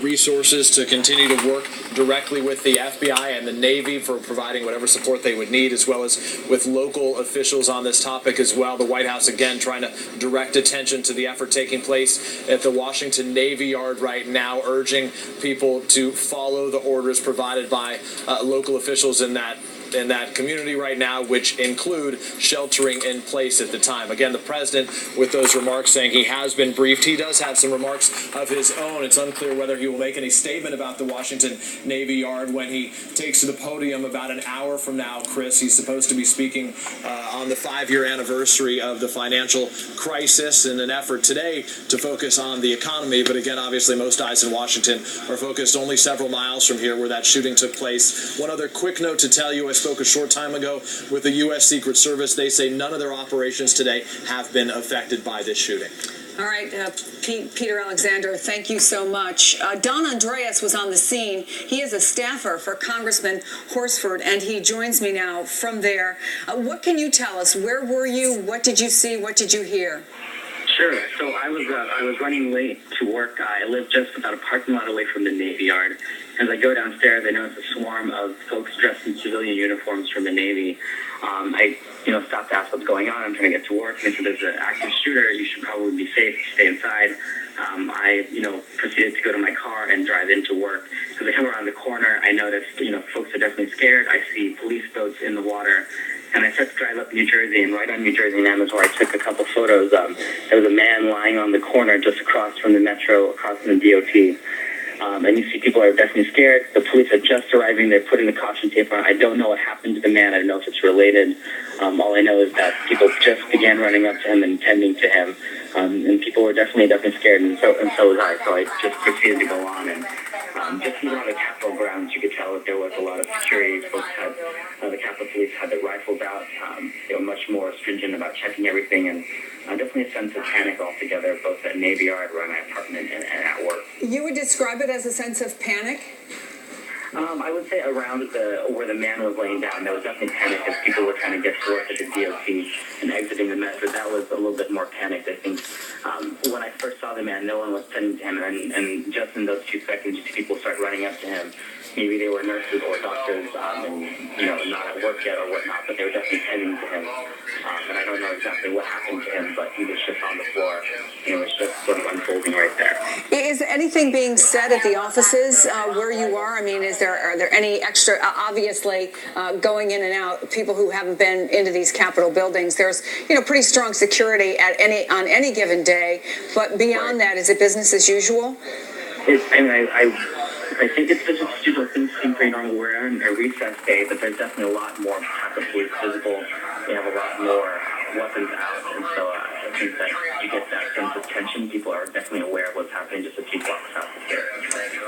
resources to continue to work directly with the FBI and the Navy for providing whatever support they would need, as well as with local officials on this topic as well. The White House, again, trying to direct attention to the effort taking place at the Washington Navy Yard right now, urging people to follow the orders provided by local officials in that community right now, which include sheltering in place at the time. Again, the president with those remarks saying he has been briefed. He does have some remarks of his own. It's unclear whether he will make any statement about the Washington Navy Yard when he takes to the podium about an hour from now, Chris. He's supposed to be speaking on the 5-year anniversary of the financial crisis in an effort today to focus on the economy. But again, obviously, most eyes in Washington are focused only several miles from here where that shooting took place. One other quick note to tell you, I spoke a short time ago with the U.S. Secret Service. They say none of their operations today have been affected by this shooting. All right, Peter Alexander, thank you so much. Don Andreas was on the scene. He is a staffer for Congressman Horsford, and he joins me now from there. What can you tell us? Where were you? What did you see? What did you hear? Sure. So I was running late to work. I live just about a parking lot away from the Navy Yard. As I go downstairs, I notice a swarm of folks dressed in civilian uniforms from the Navy. I stopped to ask what's going on. I'm trying to get to work. And they said, there's an active shooter. You should probably be safe. Stay inside. I proceeded to go to my car and drive into work. As I come around the corner, I noticed, folks are definitely scared. I see police boats in the water. And I start to drive up New Jersey, and right on New Jersey and Amherst, where I took a couple photos, there was a man lying on the corner just across from the metro, across from the DOT. And you see people are definitely scared. The police are just arriving. They're putting the caution tape on. I don't know what happened to the man. I don't know if it's related. All I know is that people just began running up to him and tending to him. And people were definitely scared, and so was I. So I just proceeded to go on. And just even on the Capitol grounds, you could tell that there was a lot of security. Folks had, the Capitol Police had their rifles out. They were much more stringent about checking everything, and definitely a sense of panic altogether, both at Navy Yard, around my apartment, and at work. You would describe it as a sense of panic? I would say around where the man was laying down, there was definitely panic as people were trying to get to work at the DOT and exiting the metro. That was a little bit more panicked, I think. When I first saw the man, no one was tending to him, and just in those 2 seconds, you see people start running up to him. Maybe they were nurses or doctors, and not at work yet or whatnot, but they were definitely tending to him. And I don't know exactly what happened to him, but he was just on the floor. It was just sort of unfolding right there. Is anything being said at the offices where you are? I mean, are there any extra, obviously, going in and out, people who haven't been into these Capitol buildings, there's, pretty strong security on any given day, but beyond that, is it business as usual? I think it's business as usual. Things seem pretty normal. We're on a recess day, but there's definitely a lot more Capitol Police visible. They have a lot more weapons out, and so I think that you get that sense of tension. People are definitely aware of what's happening just a few blocks south of here.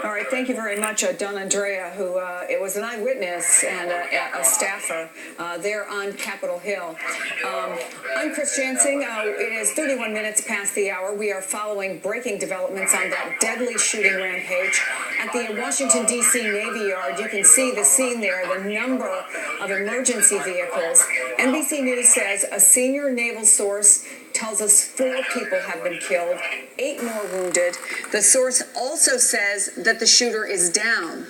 All right, thank you very much, Don Andrea, who it was an eyewitness and a staffer there on Capitol Hill. I'm Chris Jansing. It is 31 minutes past the hour. We are following breaking developments on that deadly shooting rampage at the Washington, D.C. Navy Yard. You can see the scene there, the number of emergency vehicles. NBC News says a senior naval source tells us 4 people have been killed, 8 more wounded. The source also says that the shooter is down.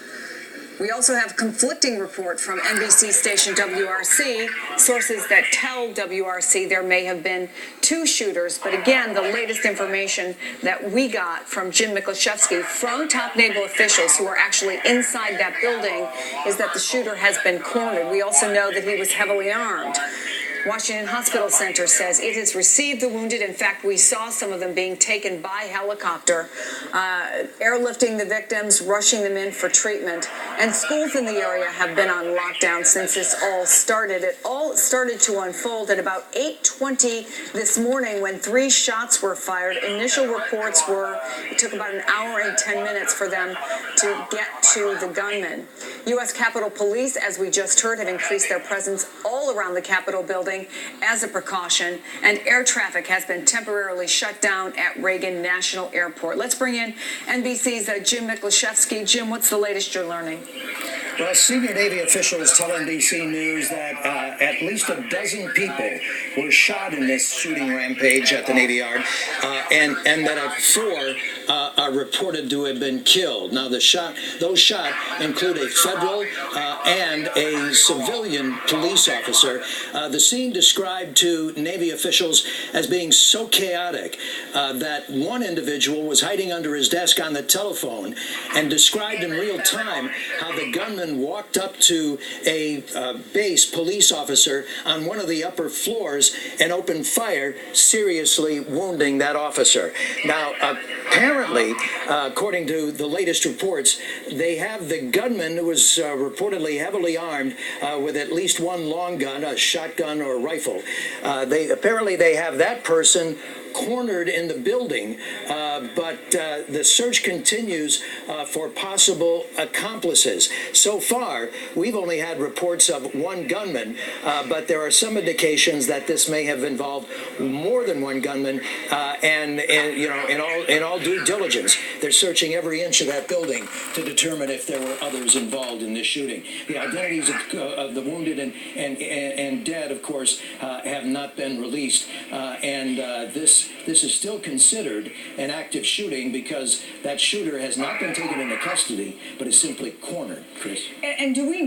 We also have conflicting report from NBC station WRC, sources that tell WRC there may have been 2 shooters. But again, the latest information that we got from Jim Miklaszewski from top naval officials who are actually inside that building is that the shooter has been cornered. We also know that he was heavily armed. Washington Hospital Center says it has received the wounded. In fact, we saw some of them being taken by helicopter, airlifting the victims, rushing them in for treatment. And schools in the area have been on lockdown since this all started. It all started to unfold at about 8:20 this morning when 3 shots were fired. Initial reports were it took about an hour and 10 minutes for them to get to the gunman. U.S. Capitol Police, as we just heard, have increased their presence all around the Capitol building as a precaution, and air traffic has been temporarily shut down at Reagan National Airport. Let's bring in NBC's Jim Miklaszewski. Jim, what's the latest you're learning? Well, senior Navy officials tell NBC News that at least a dozen people were shot in this shooting rampage at the Navy Yard, and that four are reported to have been killed. Now, those shot include a federal and a civilian police officer. The scene described to Navy officials as being so chaotic that one individual was hiding under his desk on the telephone and described in real time how the gunman walked up to a base police officer on one of the upper floors and opened fire, seriously wounding that officer. Now, apparently, according to the latest reports, they have the gunman who was reportedly heavily armed with at least one long gun, a shotgun or a rifle. They have that person cornered in the building, but the search continues for possible accomplices. So far, we've only had reports of one gunman, but there are some indications that this may have involved more than one gunman. And you know, in all due diligence, they're searching every inch of that building to determine if there were others involved in this shooting. The identities of the wounded and dead, of course, have not been released, and this is still considered an active shooting because that shooter has not been taken into custody, but is simply cornered, Chris. And do we